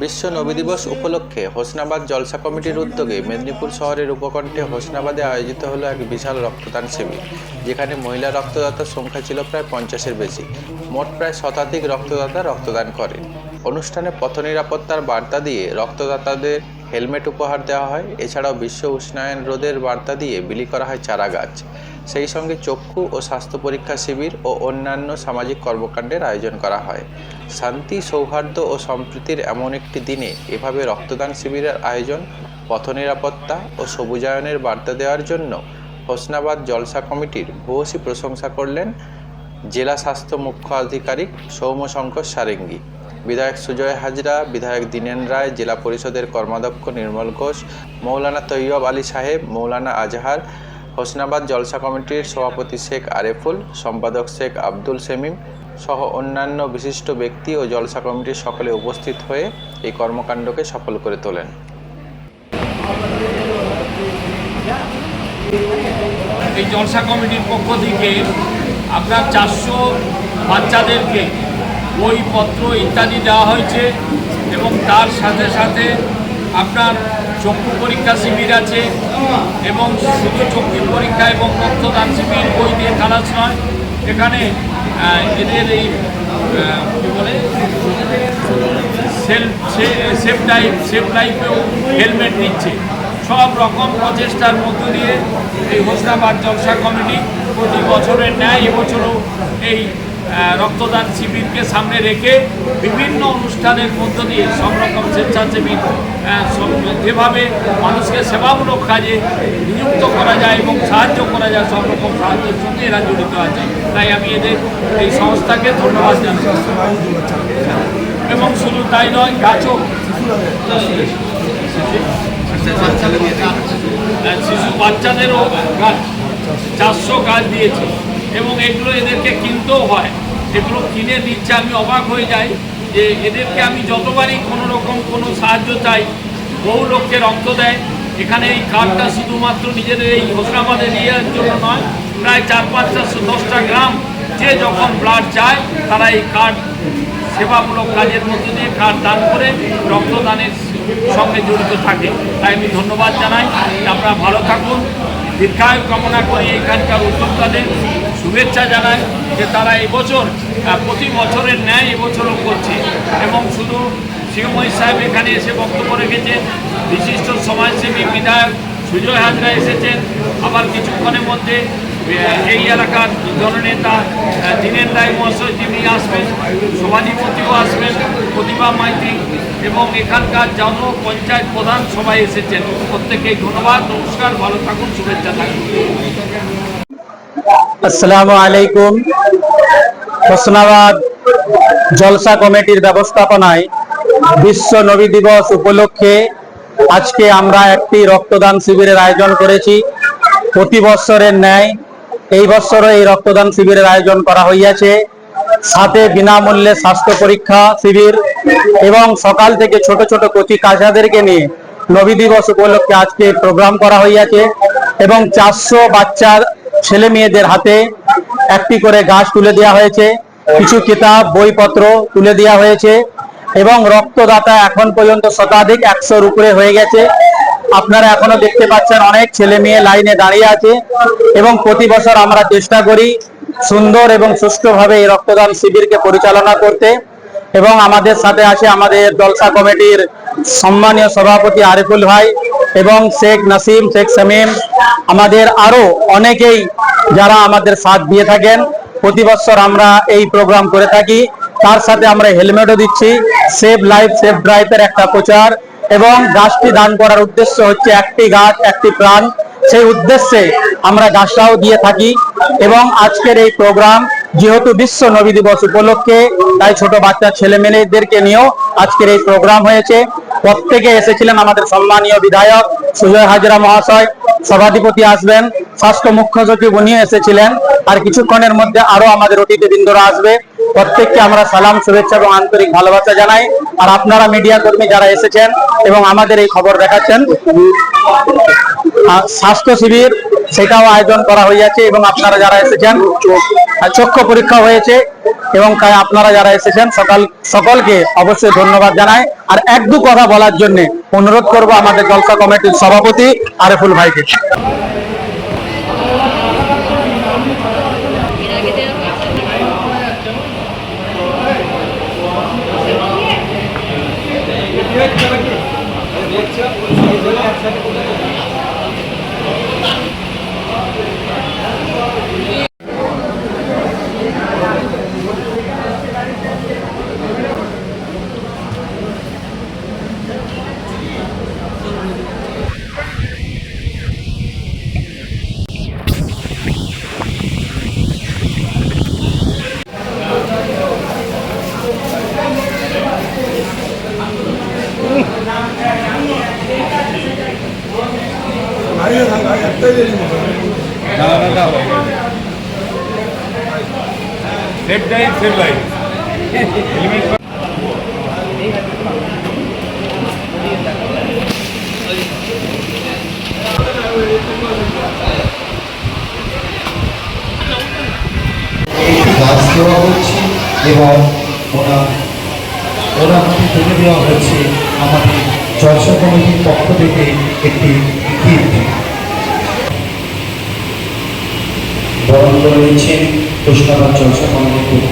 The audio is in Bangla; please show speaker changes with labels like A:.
A: বিশ্ব নবী দিবস উপলক্ষে হোসনাবাদ জলসা কমিটির উদ্যোগে মেদিনীপুর শহরের উপকণ্ঠে হোসনাবাদে আয়োজিত হলো এক বিশাল রক্তদান শিবির, যেখানে মহিলা রক্তদাতার সংখ্যা ছিল প্রায় 50-এর বেশি। মোট প্রায় শতাধিক রক্তদাতা রক্তদান করেন। অনুষ্ঠানে পথ নিরাপত্তার বার্তা দিয়ে রক্তদাতাদের হেলমেট উপহার দেওয়া হয়। এছাড়াও বিশ্ব উষ্ণায়ন রোধের বার্তা দিয়ে বিলি করা হয় চারা গাছ। সেই সঙ্গে চক্ষু ও স্বাস্থ্য পরীক্ষা শিবির ও অন্যান্য সামাজিক কর্মকাণ্ডের আয়োজন করা হয়। শান্তি, সৌহার্দ্য ও সম্প্রীতির এমন একটি দিনে এভাবে রক্তদান শিবিরের আয়োজন পথ নিরাপত্তা ও সবুজায়নের বার্তা দেওয়ার জন্য হোসনাবাদ জলসা কমিটির ভূয়সী প্রশংসা করলেন জেলা স্বাস্থ্য মুখ্য আধিকারিক সৌম্যশঙ্কর সারেঙ্গী, বিধায়ক সুজয় হাজরা, বিধায়ক দীনেন রায়, জেলা পরিষদের কর্মাধ্যক্ষ নির্মল ঘোষ, মৌলানা তৈয়ব আলী সাহেব, মৌলানা আজহার, হোসনাবাদ জলসা কমিটির সভাপতি শেখ আরেফুল, সম্পাদক শেখ আব্দুল সেমিম সহ অন্যান্য বিশিষ্ট ব্যক্তি ও জলসা কমিটির সকলে উপস্থিত হয়ে এই কর্মকাণ্ডকে সফল করে তোলেন।
B: এই জলসা কমিটির পক্ষ থেকে আপনার 400 বাচ্চাদেরকে বইপত্র ইত্যাদি দেওয়া হয়েছে এবং তার সাথে সাথে আপনার চক্ষু পরীক্ষা শিবির আছে এবং শুধু চক্ষু পরীক্ষা এবং রক্তদান শিবির বই দিয়ে খালাস নয়, এখানে এদের এই কী বলে সেফ লাইফেও হেলমেট দিচ্ছে। সব রকম প্রচেষ্টার মধ্য দিয়ে এই হোসনাবাদ জলসা কমিটি প্রতি বছরের ন্যায় এবছরও এই রক্তদান শিবিরকে সামনে রেখে বিভিন্ন অনুষ্ঠানের মধ্য দিয়ে সব রকম স্বেচ্ছাসেবী যেভাবে মানুষকে সেবামূলক কাজে নিযুক্ত করা যায় এবং সাহায্য করা যায়, সব রকম সাহায্যের সঙ্গে এরা জড়িত আছে। তাই আমি এদের এই সংস্থাকে ধন্যবাদ জানাই। এবং শুধু তাই নয়, গাছও শিশু বাচ্চাদেরও গাছ 400 গাছ দিয়েছে এবং এগুলো এদেরকে কিনতেও হয়। এগুলো কিনে দিচ্ছে, আমি অবাক হয়ে যাই যে এদেরকে আমি যতবারই কোনো রকম কোনো সাহায্য চাই বহু লোককে রক্ত দেয়। এখানে এই কার্ডটা শুধুমাত্র নিজেদের এই হোসনাবাদ এরিয়ার জন্য নয়, প্রায় 400-500-10টা গ্রাম যে যখন ব্লাড চায় তারা এই কার্ড সেবামূলক কাজের মধ্যে দিয়ে কার্ড দান করে রক্তদানের সঙ্গে জড়িত থাকে। তাই আমি ধন্যবাদ জানাই। আপনারা ভালো থাকুন, দীর্ঘায়ু কামনা করি। এখানকার উদ্যোক্তাদের শুভেচ্ছা জানাই যে তারা এবছর প্রতি বছরের ন্যায় এবছরও করছে এবং শুধু শিবময় সাহেব এখানে এসে বক্তব্য রেখেছেন, বিশিষ্ট সমাজসেবী বিধায়ক সুজয় হাজরা এসেছেন, আবার কিছুক্ষণের মধ্যে এই এলাকার জননেতা দীনেন রায় মহাশয় তিনি আসবেন, সভাধিপতিও আসবেন, প্রতিভা মাইতি এবং এখানকার জন পঞ্চায়েত প্রধান সবাই এসেছেন। প্রত্যেকেই ধন্যবাদ, নমস্কার, ভালো থাকুন, শুভেচ্ছা থাকুন।
C: আসসালামু আলাইকুম। হোসনাবাদ জলসা কমিটির ব্যবস্থাপনায় বিশ্ব নবী দিবস উপলক্ষে আজকে আমরা একটি রক্তদান শিবিরের আয়োজন করেছি। প্রতি বছরের ন্যায় এই বছরও এই রক্তদান শিবিরের আয়োজন করা হইয়াছে। সাথে বিনামূল্যে স্বাস্থ্য পরীক্ষা শিবির এবং সকাল থেকে ছোট ছোট কচি কাচাদেরকে নিয়ে নবী দিবস উপলক্ষে আজকে প্রোগ্রাম করা হইয়াছে এবং 400 বাচ্চার ছেলে মেয়েদের হাতে একটি করে গাছ তুলে দেওয়া হয়েছে, কিছু কিতাব বইপত্র তুলে দেওয়া হয়েছে এবং রক্তদাতা এখন পর্যন্ত শতাধিক 100-র উপরে হয়ে গেছে। আপনারা এখনো দেখতে পাচ্ছেন অনেক ছেলে মেয়ে লাইনে দাঁড়িয়ে আছে এবং প্রতি বছর আমরা চেষ্টা করি সুন্দর এবং সুষ্ঠুভাবে এই রক্তদান শিবিরকে পরিচালনা করতে। এবং আমাদের সাথে আছে আমাদের জলসা কমিটির সম্মানীয় সভাপতি আরিফুল ভাই এবং শেখ নাসিম, শেখ শামীম, আমাদের আরো অনেকেই যারা আমাদের সাথ দিয়ে থাকেন। প্রতি বছর আমরা এই প্রোগ্রাম করে থাকি। তার সাথে আমরা হেলমেটও দিচ্ছি। সেভ লাইফ সেভ ড্রাইভের একটা প্রচার এবং গাছটি দান করার উদ্দেশ্য হচ্ছে একটি গাছ একটি প্রাণ, সেই উদ্দেশ্যে আমরা গাছটাও দিয়ে থাকি। এবং আজকের এই প্রোগ্রাম যেহেতু বিশ্ব নবী দিবস উপলক্ষে, তাই ছোট বাচ্চা ছেলে মেয়েদেরকে নিয়েও আজকের এই প্রোগ্রাম হয়েছে। প্রত্যেকে এসেছিলেন আমাদের সম্মানীয় বিধায়ক সুজয় হাজরা মহাশয়, সভাধিপতি আসবেন, স্বাস্থ্য মুখ্য সচিব উনিও এসেছিলেন, আর কিছুক্ষণের মধ্যে আরো আমাদের অতিথিবৃন্দরা আসবে। প্রত্যেককে আমরা সালাম, শুভেচ্ছা এবং আন্তরিক ভালোবাসা জানাই। আর আপনারা মিডিয়া কর্মী যারা এসেছেন এবং আমাদের এই খবর দেখাচ্ছেন, স্বাস্থ্য শিবির সেটাও আয়োজন করা হয়েছে এবং আপনারা যারা এসেছেন চক্ষু পরীক্ষা হয়েছে এবং তাই আপনারা যারা এসেছেন সকলকে অবশ্যই ধন্যবাদ জানাই। আর এক দু কথা বলার জন্য অনুরোধ করব আমাদের জলসা কমিটির সভাপতি আরেফুল ভাইকে।
B: Save time save life.
D: গাছ দেওয়া হচ্ছে এবং ওনার তুলে দেওয়া হচ্ছে আমাদের জলসা কমিটির পক্ষ থেকে একটি গিফট। বরণ করে নিচ্ছেন হোসনাবাদ জলসা কমিটির।